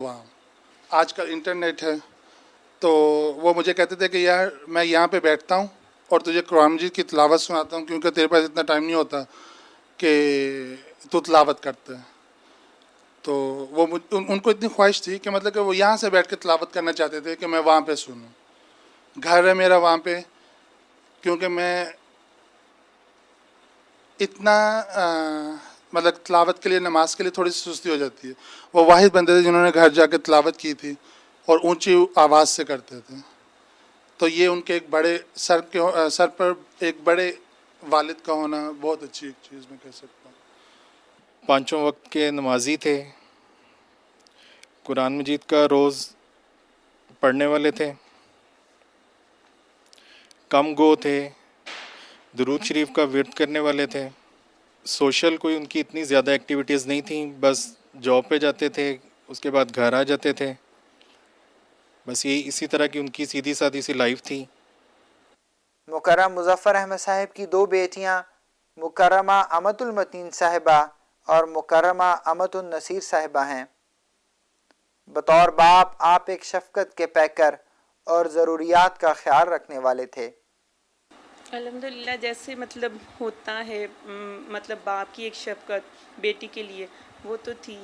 وہاں آج کل انٹرنیٹ ہے، تو وہ مجھے کہتے تھے کہ یار میں یہاں پہ بیٹھتا ہوں اور تجھے قرآن مجید کی تلاوت سناتا ہوں، کیونکہ تیرے پاس اتنا ٹائم نہیں ہوتا کہ تو تلاوت کرتا ہے. تو وہ ان کو اتنی خواہش تھی کہ مطلب کہ وہ یہاں سے بیٹھ کے تلاوت کرنا چاہتے تھے کہ میں وہاں پہ سنوں. گھر ہے میرا وہاں پہ، کیونکہ میں اتنا مطلب تلاوت کے لیے، نماز کے لیے تھوڑی سی سستی ہو جاتی ہے. وہ واحد بندے تھے جنہوں نے گھر جا کے تلاوت کی تھی اور اونچی آواز سے کرتے تھے. تو یہ ان کے ایک بڑے سر پر ایک بڑے والد کا ہونا بہت اچھی ایک چیز میں کہہ سکتا ہوں. پانچوں وقت کے نمازی تھے، قرآن مجید کا روز پڑھنے والے تھے، کم گو تھے، درود شریف کا ورد کرنے والے تھے. سوشل کوئی ان کی اتنی زیادہ ایکٹیویٹیز نہیں تھیں، بس جاب پہ جاتے تھے، اس کے بعد گھر آ جاتے تھے. بس یہی اسی طرح کی ان کی سیدھی سادھی سی لائف تھی. مکرم مظفر احمد صاحب کی دو بیٹیاں مکرمہ امت المتین صاحبہ اور مکرمہ امت النصیر صاحبہ ہیں. بطور باپ آپ ایک شفقت کے پیکر اور ضروریات کا خیال رکھنے والے تھے. الحمدللہ جیسے مطلب ہوتا ہے، مطلب باپ کی ایک شفقت بیٹی کے لیے وہ تو تھی.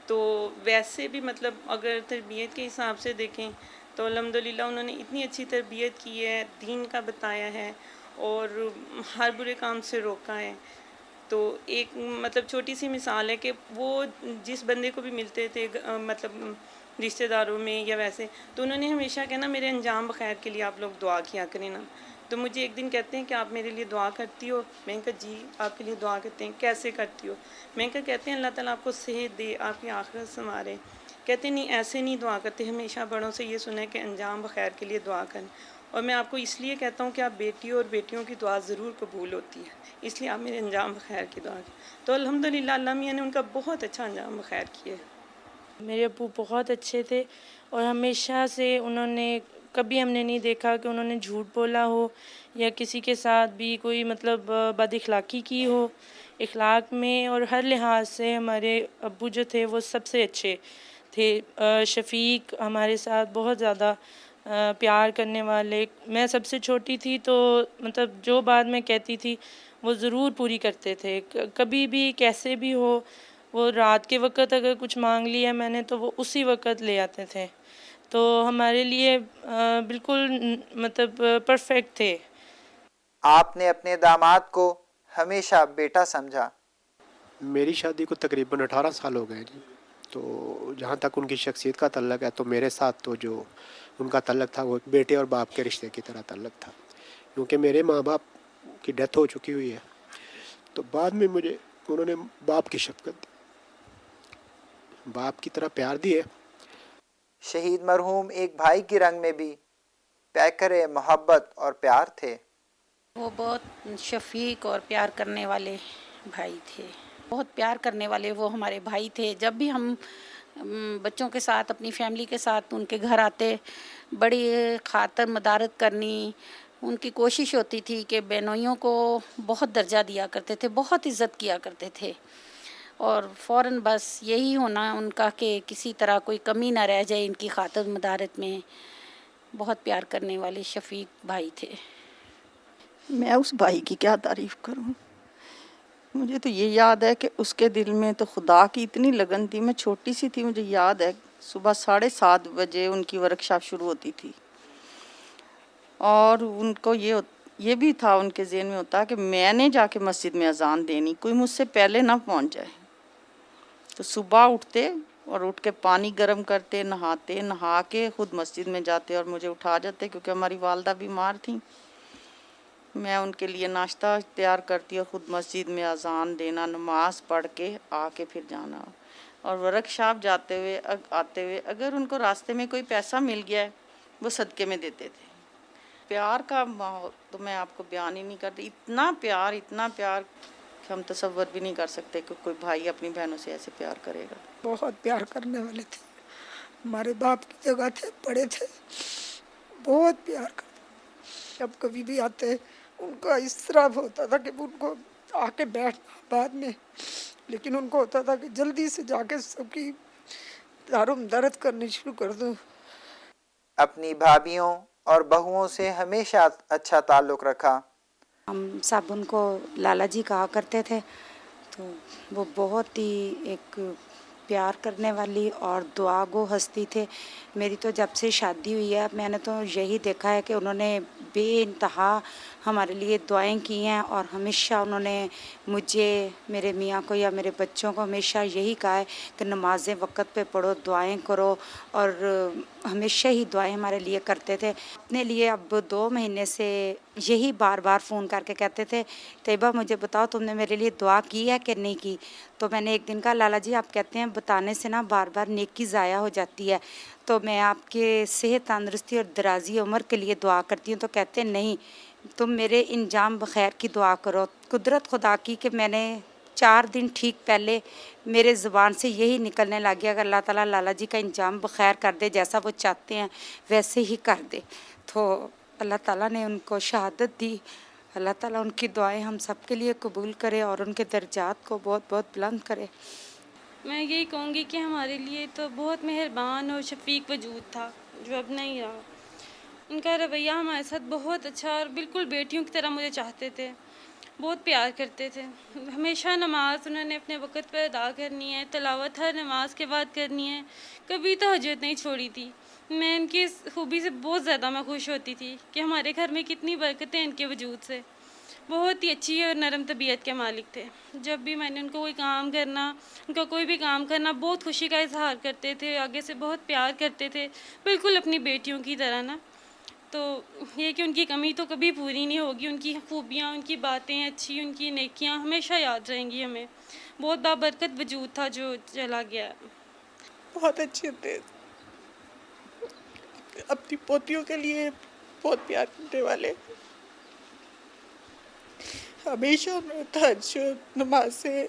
تو ویسے بھی مطلب اگر تربیت کے حساب سے دیکھیں تو الحمدللہ انہوں نے اتنی اچھی تربیت کی ہے، دین کا بتایا ہے اور ہر برے کام سے روکا ہے. تو ایک مطلب چھوٹی سی مثال ہے کہ وہ جس بندے کو بھی ملتے تھے مطلب رشتہ داروں میں یا ویسے، تو انہوں نے ہمیشہ کہنا میرے انجام بخیر کے لیے آپ لوگ دعا کیا کریں نا. تو مجھے ایک دن کہتے ہیں کہ آپ میرے لیے دعا کرتی ہو؟ میں نے کہا جی آپ کے لیے دعا کرتے ہیں. کیسے کرتی ہو؟ میں نے کہا کہتے ہیں اللہ تعالیٰ آپ کو صحت دے، آپ کی آخرت سنوارے. کہتے ہیں نہیں ایسے نہیں دعا کرتے، ہمیشہ بڑوں سے یہ سنا ہے کہ انجام بخیر کے لیے دعا کریں. اور میں آپ کو اس لیے کہتا ہوں کہ آپ بیٹی اور بیٹیوں کی دعا ضرور قبول ہوتی ہے، اس لیے آپ میرے انجام بخیر کی دعا کریں. تو الحمدللہ اللہ میاں نے ان کا بہت اچھا انجام بخیر کیا ہے. میرے ابو بہت اچھے تھے اور ہمیشہ سے انہوں نے کبھی ہم نے نہیں دیکھا کہ انہوں نے جھوٹ بولا ہو یا کسی کے ساتھ بھی کوئی مطلب بد اخلاقی کی ہو. اخلاق میں اور ہر لحاظ سے ہمارے ابو جو تھے وہ سب سے اچھے تھے. شفیق ہمارے ساتھ بہت زیادہ پیار کرنے والے. میں سب سے چھوٹی تھی تو مطلب جو بات میں کہتی تھی وہ ضرور پوری کرتے تھے، کبھی بھی کیسے بھی ہو. وہ رات کے وقت اگر کچھ مانگ لیا میں نے تو وہ اسی وقت لے آتے تھے. تو ہمارے لیے بالکل مطلب پرفیکٹ تھے. آپ نے اپنے داماد کو ہمیشہ بیٹا سمجھا. میری شادی کو تقریباً 18 سال ہو گئے جی. تو جہاں تک ان کی شخصیت کا تعلق ہے تو میرے ساتھ تو جو ان کا تعلق تھا وہ ایک بیٹے اور باپ کے رشتے کی طرح تعلق تھا، کیونکہ میرے ماں باپ کی ڈیتھ ہو چکی ہوئی ہے. تو بعد میں مجھے انہوں نے باپ کی شفقت دی، باپ کی طرح پیار دیے. شہید مرحوم ایک بھائی کی رنگ میں بھی پیکر محبت اور پیار تھے. وہ بہت شفیق اور پیار کرنے والے بھائی تھے، بہت پیار کرنے والے وہ ہمارے بھائی تھے. جب بھی ہم بچوں کے ساتھ اپنی فیملی کے ساتھ ان کے گھر آتے، بڑی خاطر مدارت کرنی ان کی کوشش ہوتی تھی کہ بہنوئیوں کو بہت درجہ دیا کرتے تھے، بہت عزت کیا کرتے تھے. اور فوراً بس یہی ہونا ان کا کہ کسی طرح کوئی کمی نہ رہ جائے ان کی خاطر مدارت میں. بہت پیار کرنے والے شفیق بھائی تھے. میں اس بھائی کی کیا تعریف کروں. مجھے تو یہ یاد ہے کہ اس کے دل میں تو خدا کی اتنی لگن تھی. میں چھوٹی سی تھی، مجھے یاد ہے صبح 7:30 بجے ان کی ورکشاپ شروع ہوتی تھی اور ان کو یہ بھی تھا ان کے ذہن میں ہوتا کہ میں نے جا کے مسجد میں اذان دینی، کوئی مجھ سے پہلے نہ پہنچ جائے. تو صبح اٹھتے اور اٹھ کے پانی گرم کرتے، نہاتے، نہا کے خود مسجد میں جاتے اور مجھے اٹھا جاتے کیونکہ ہماری والدہ بیمار تھیں. میں ان کے لیے ناشتہ تیار کرتی اور خود مسجد میں اذان دینا، نماز پڑھ کے آ کے پھر جانا. اور ورک شاپ جاتے ہوئے آتے ہوئے اگر ان کو راستے میں کوئی پیسہ مل گیا ہے وہ صدقے میں دیتے تھے. پیار کا ماحول تو میں آپ کو بیان ہی نہیں کرتی. اتنا پیار کہ ہم تصور بھی نہیں کر سکتے کہ کوئی بھائی اپنی بہنوں سے ایسے پیار کرے گا. بہت پیار کرنے والے تھے، ہمارے باپ کی جگہ تھے، بڑے تھے، بہت پیار کرتے. جب کبھی بھی آتے ان کا اس طرح ہوتا تھا کہ ان کو آ کے بیٹھنا بعد میں، لیکن ان کو ہوتا تھا کہ جلدی سے جا کے سب کی दारुम दर्द करनी शुरू कर दूँ। अपनी भाभीियों और बहुओं से हमेशा अच्छा ताल्लुक़ रखा। हम सब उनको लाला जी कहा करते थे, तो वो बहुत ही एक प्यार करने वाली और दुआ गो हस्ती थे। मेरी तो जब से शादी हुई है मैंने तो यही देखा है कि उन्होंने बेइंतहा हमारे लिए दुआएं की हैं, और हमेशा उन्होंने मुझे, मेरे मियाँ को या मेरे बच्चों को हमेशा यही कहा है कि नमाज़ें वक़्त पे पढ़ो, दुआएं करो, और हमेशा ही दुआएं हमारे लिए करते थे। अपने लिए अब 2 महीने से यही बार बार फ़ोन करके कहते थे, तैयबा मुझे बताओ तुमने मेरे लिए दुआ की है कि नहीं की। तो मैंने एक दिन कहा, लाला जी आप कहते हैं बताने से ना बार बार नेकी ज़ाया हो जाती है, तो मैं आपके सेहत तंदरुस्ती और दराजी उम्र के लिए दुआ करती हूँ। तो कहते हैं नहीं, तुम मेरे इंजाम बखैर की दुआ करो। कुदरत खुदा की कि मैंने 4 दिन ठीक पहले मेरे ज़ुबान से यही निकलने लग गया कि अल्लाह ताला लाला जी का इंजाम बखैर कर दे, जैसा वो चाहते हैं वैसे ही कर दे। तो अल्लाह ताला ने उनको शहादत दी। अल्लाह ताला उनकी दुआएं हम सब के लिए कबूल करे और उनके दर्जात को बहुत बहुत बुलंद करे। मैं यही कहूँगी कि हमारे लिए तो बहुत मेहरबान और शफीक वजूद था जो अब नहीं रहा। उनका रवैया हमारे साथ बहुत अच्छा और बिल्कुल बेटियों की तरह मुझे चाहते थे, बहुत प्यार करते थे। हमेशा नमाज उन्होंने अपने वक़्त पर अदा करनी है, तिलावत हर नमाज के बाद करनी है, कभी तहज्जुद नहीं छोड़ी थी। मैं इनकी इस खूबी से बहुत ज़्यादा मैं खुश होती थी कि हमारे घर में कितनी बरकतें इनके वजूद से। बहुत ही अच्छी और नरम तबीयत के मालिक थे। जब भी मैंने उनको कोई काम करना, उनका कोई भी काम करना, बहुत खुशी का इजहार करते थे, आगे से बहुत प्यार करते थे, बिल्कुल अपनी बेटियों की तरह ना। तो ये कि उनकी कमी तो कभी पूरी नहीं होगी। उनकी खूबियाँ, उनकी बातें अच्छी, उनकी नेकियां हमेशा याद रहेंगी हमें। बहुत बाबरकत वजूद था जो चला गया। बहुत अच्छे थे, अपनी पोतियों के लिए बहुत प्यार करने वाले। हमेशा उन्होंने तहज्जुद नमाज से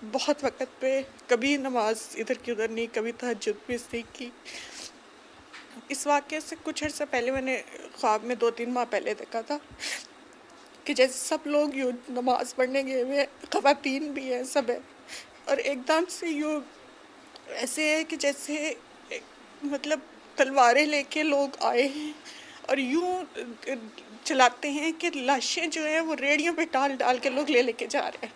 बहुत वक़्त पे, कभी नमाज इधर की उधर नहीं, कभी तहज्जुद मिस नहीं की। इस वाक़े से कुछ अर्सा पहले मैंने ख्वाब में 2-3 माह पहले देखा था कि जैसे सब लोग यूँ नमाज पढ़ने गए हुए, ख़वातीन भी हैं, सब है, और एकदम से यूँ ऐसे है कि जैसे मतलब तलवारें लेके लोग आए हैं और यूँ चलाते हैं कि लाशें जो हैं वो रेडियों पे डाल डाल के लोग लेके जा रहे हैं।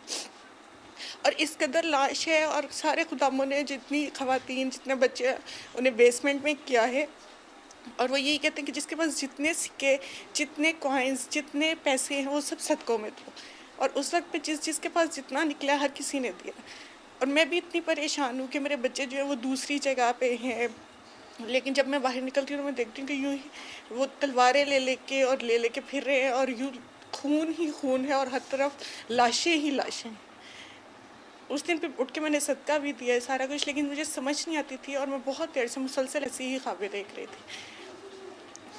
और इस कदर लाश है, और सारे खुदामों ने जितनी ख़वातीन, जितने बच्चे, उन्हें बेसमेंट में किया है। और वो यही कहते हैं कि जिसके पास जितने सिक्के, जितने कॉइन्स, जितने पैसे हैं वो सब सदकों में दो। और उस वक्त पे जिसके पास जितना निकला हर किसी ने दिया। और मैं भी इतनी परेशान हूँ कि मेरे बच्चे जो है वो दूसरी जगह पे हैं, लेकिन जब मैं बाहर निकलती हूँ तो मैं देखती हूँ कि यूँ ही वो तलवारें ले लेके फिर रहे हैं, और यूँ खून ही खून है और हर तरफ लाशें ही लाशें। उस दिन पे उठ के मैंने सदका भी दिया है, सारा कुछ, लेकिन मुझे समझ नहीं आती थी, और मैं बहुत देर से मुसलसल ऐसी ही ख्वाबें देख रही थी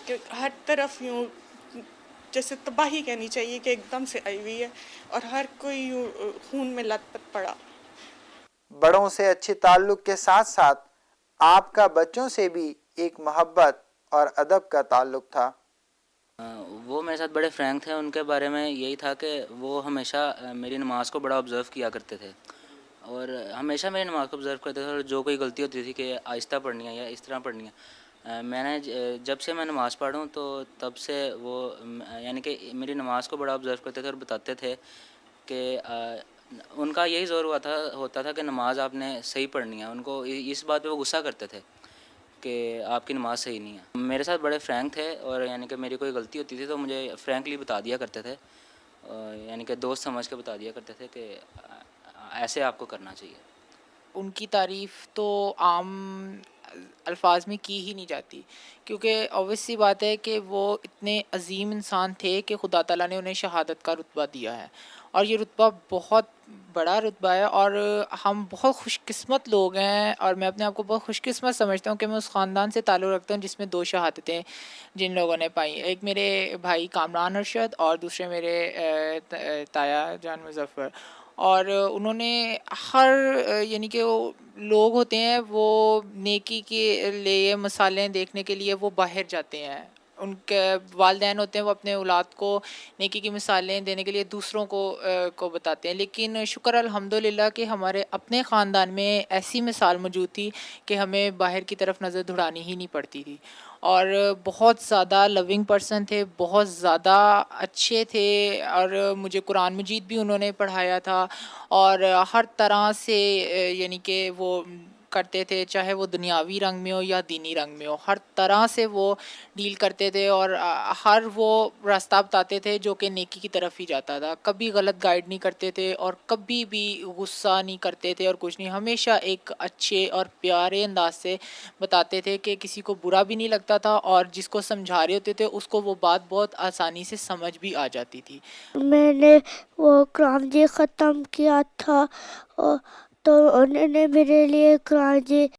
कि हर तरफ यूँ जैसे तबाही कहनी चाहिए कि एकदम से आई हुई है, और हर कोई यूँ खून में लथपथ पड़ा। बड़ों से अच्छे ताल्लुक़ के साथ साथ आपका बच्चों से भी एक मोहब्बत और अदब का ताल्लुक़ था। वो मेरे साथ बड़े फ्रैंक थे। उनके बारे में यही था कि वो हमेशा मेरी नमाज़ को बड़ा ऑब्ज़र्व किया करते थे, और हमेशा मेरी नमाज़ को ऑब्ज़र्व करते थे, और जो कोई गलती होती थी कि आहिस्ता पढ़नी है या इस तरह पढ़नी है। मैंने जब से मैं नमाज़ पढ़ूँ तो तब से वो यानी कि मेरी नमाज़ को बड़ा ऑब्ज़र्व करते थे और बताते थे कि उनका यही ज़ोर होता था कि नमाज़ आपने सही पढ़नी है। उनको इस बात पे वो गुस्सा करते थे कि आपकी नमाज़ सही नहीं है। मेरे साथ बड़े फ्रैंक थे, और यानी कि मेरी कोई गलती होती थी तो मुझे फ्रैंकली बता दिया करते थे, यानी कि दोस्त समझ के बता दिया करते थे कि ऐसे आपको करना चाहिए। उनकी तारीफ़ तो आम अल्फाज में की ही नहीं जाती, क्योंकि ऑब्वियस सी बात है कि वो इतने अजीम इंसान थे कि खुदा ताला ने उन्हें शहादत का रुतबा दिया है, और ये रुतबा बहुत बड़ा रुतबा है, और हम बहुत खुशकिस्मत लोग हैं, और मैं अपने आप को बहुत खुशकिस्मत समझता हूँ कि मैं उस ख़ानदान से ताल्लुक़ रखता हूँ जिसमें 2 शहादतें जिन लोगों ने पाई। एक मेरे भाई कामरान अरशद और दूसरे मेरे ताया जान मुज़फ़्फ़र। और उन्होंने हर यानी कि वो लोग होते हैं वो नेकी के लिए मसाले देखने के लिए वो बाहर जाते हैं, उनके वालिदैन होते हैं वो अपने औलाद को नेकी की मिसालें देने के लिए दूसरों को बताते हैं, लेकिन शुक्र अल्हम्दुलिल्लाह कि हमारे अपने ख़ानदान में ऐसी मिसाल मौजूद थी कि हमें बाहर की तरफ नज़र दौड़ानी ही नहीं पड़ती थी। और बहुत ज़्यादा लविंग पर्सन थे, बहुत ज़्यादा अच्छे थे, और मुझे कुरान मजीद भी उन्होंने पढ़ाया था, और हर तरह से यानी कि वो करते थे, चाहे वो दुनियावी रंग में हो या दीनी रंग में हो, हर तरह से वो डील करते थे, और हर वो रास्ता बताते थे जो कि नेकी की तरफ ही जाता था। कभी गलत गाइड नहीं करते थे और कभी भी गुस्सा नहीं करते थे और कुछ नहीं, हमेशा एक अच्छे और प्यारे अंदाज से बताते थे कि किसी को बुरा भी नहीं लगता था, और जिसको समझा रहे होते थे उसको वो बात बहुत आसानी से समझ भी आ जाती थी। मैंने वो कुरान जी ख़त्म किया था, तो उन्होंने मेरे लिए कुरान जी